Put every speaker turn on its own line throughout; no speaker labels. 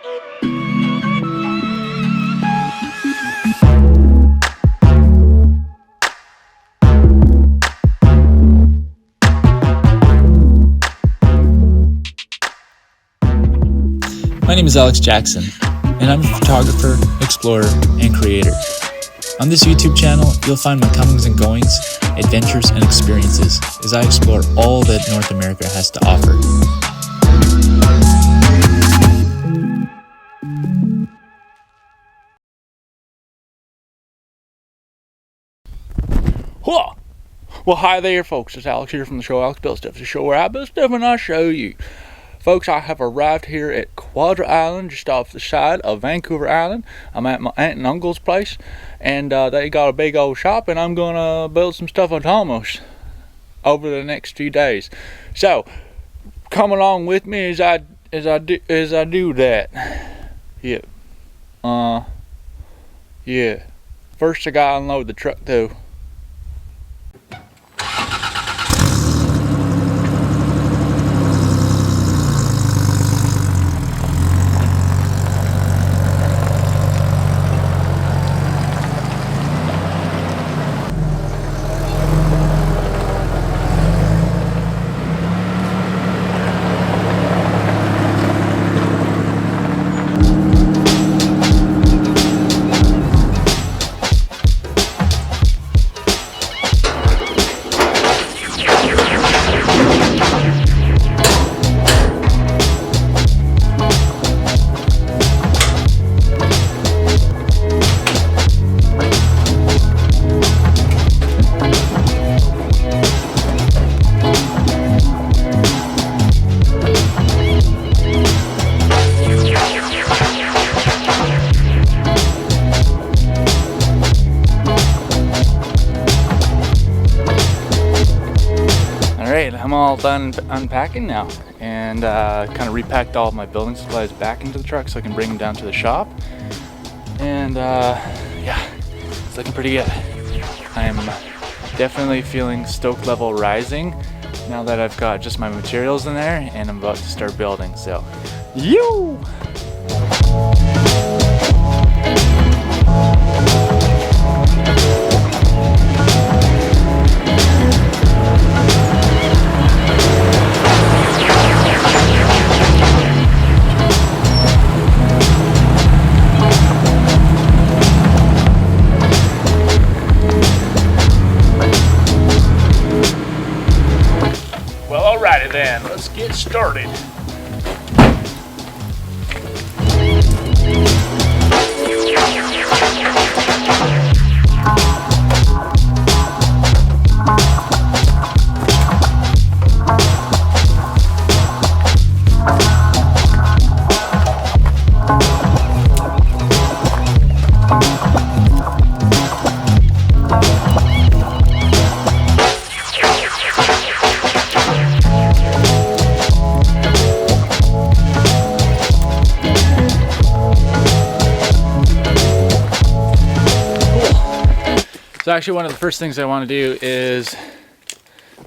My name is Alex Jackson, and I'm a photographer, explorer, and creator. On this YouTube channel, you'll find my comings and goings, adventures, and experiences as I explore all that North America has to offer.
Well, hi there, folks. It's Alex here from the show Alex Build Stuff, the show where I build stuff and I show you. Folks, I have arrived here at Quadra Island, just off the side of Vancouver Island. I'm at my aunt and uncle's place, and they got a big old shop, and I'm gonna build some stuff on Thomas over the next few days. So, come along with me as I do that. Yeah. First, I gotta unload the truck though. I'm all done unpacking now, and kind of repacked all of my building supplies back into the truck so I can bring them down to the shop. And yeah, it's looking pretty good. I'm definitely feeling stoke level rising now that I've got just my materials in there and I'm about to start building. So, you. Alrighty then, let's get started. So actually one of the first things I want to do is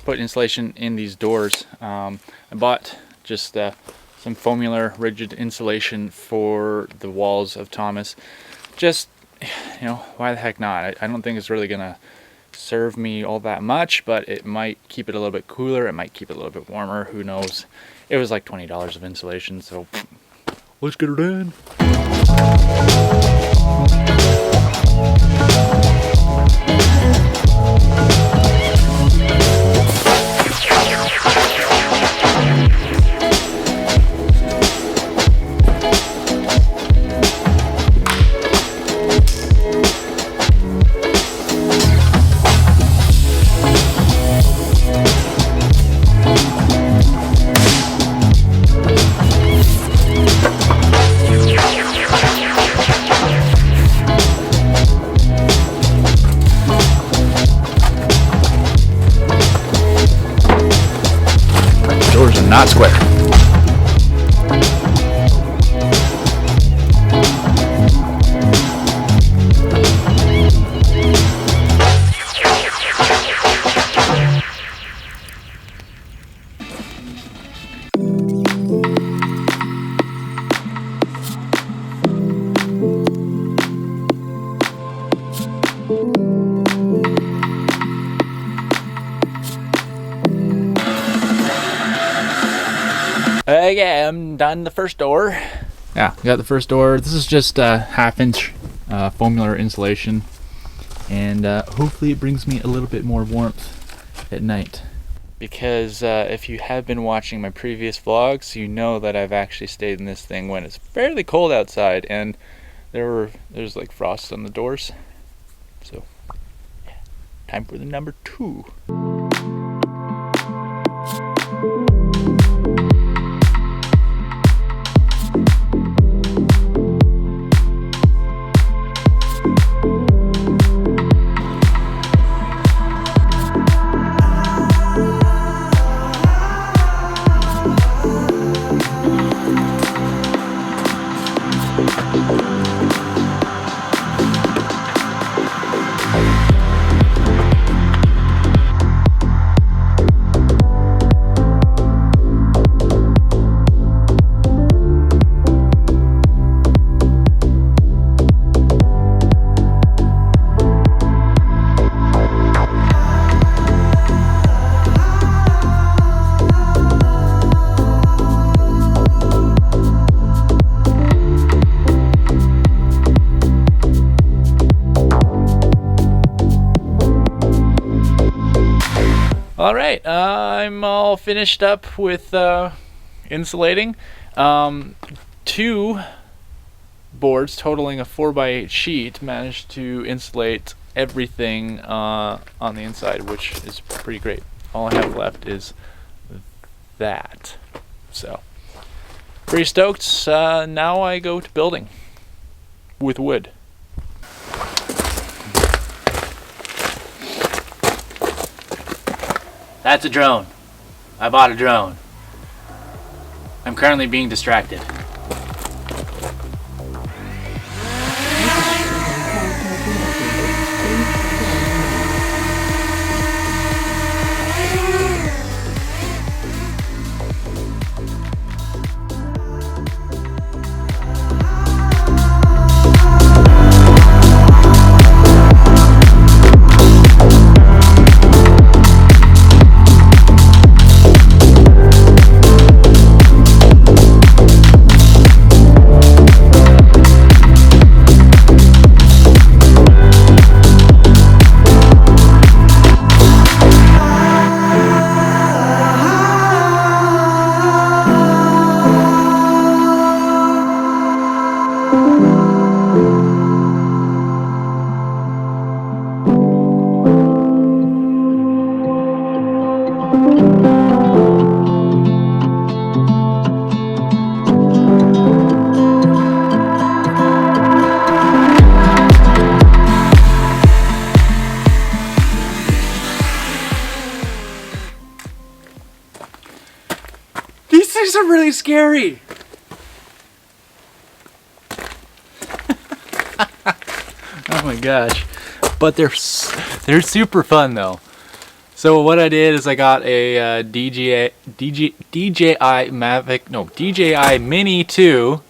put insulation in these doors. I bought just some foamular rigid insulation for the walls of Thomas. Just, you know, why the heck not? I don't think it's really gonna serve me all that much, but it might keep it a little bit cooler, it might keep it a little bit warmer, who knows. It was like $20 of insulation, so let's get her done. Okay, I'm done the first door. Yeah, got the first door. This is just a 1/2 inch foamular insulation, and hopefully it brings me a little bit more warmth at night. Because if you have been watching my previous vlogs, you know that I've actually stayed in this thing when it's fairly cold outside, and there's like frost on the doors. So yeah, time for the number 2. Alright, I'm all finished up with insulating. 2 boards totaling a 4x8 sheet managed to insulate everything on the inside, which is pretty great. All I have left is that. So, pretty stoked. Now I go to building with wood. That's a drone. I bought a drone. I'm currently being distracted. These things are really scary. Oh my gosh. But they're super fun though. So what I did is I got a DJI Mini 2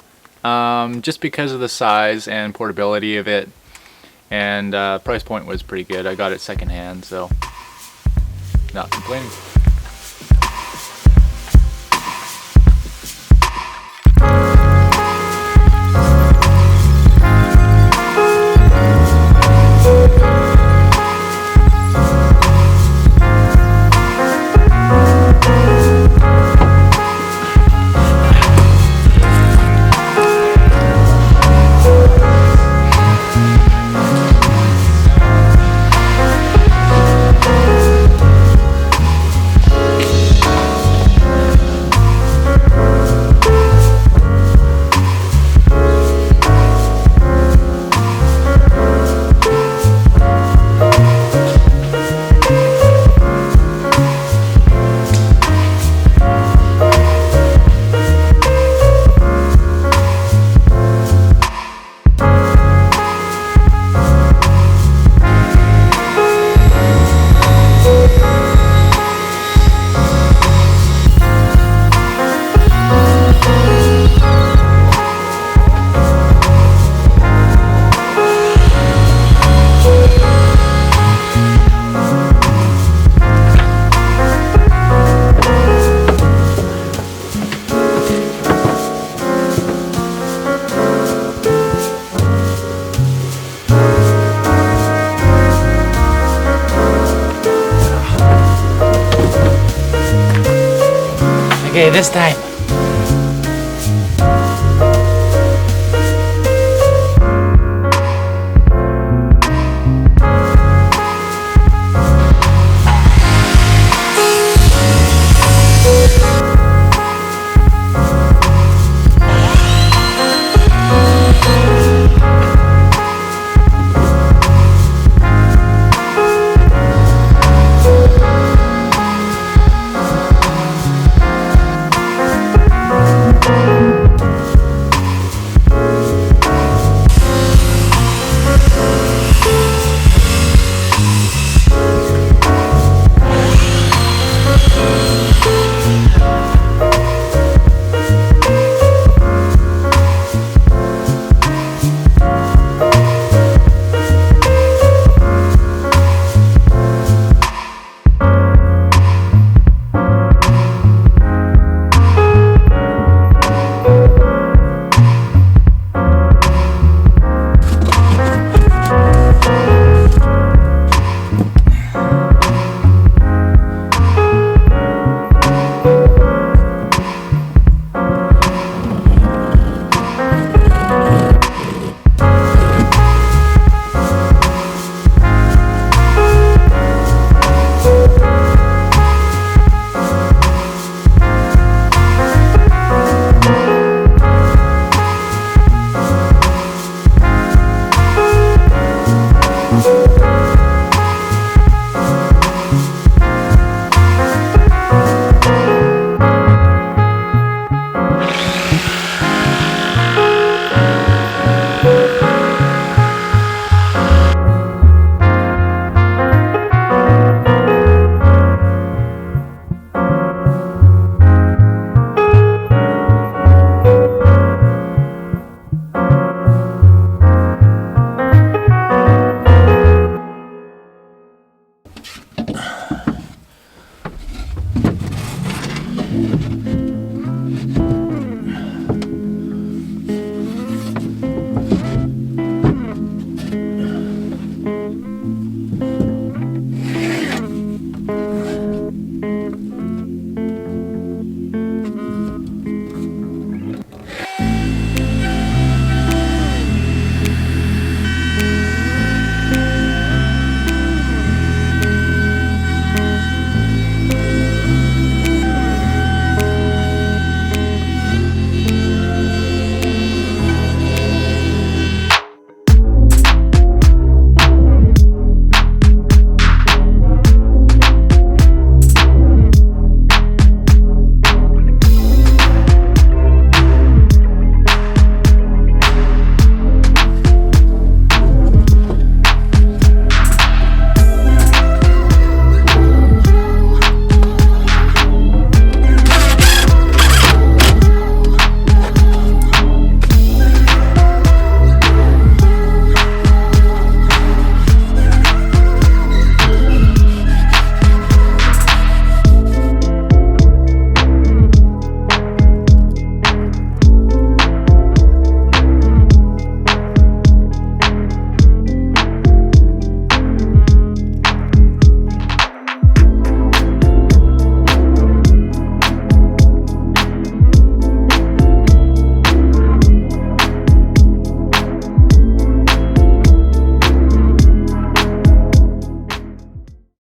just because of the size and portability of it, and price point was pretty good. I got it secondhand, so not complaining.
this time.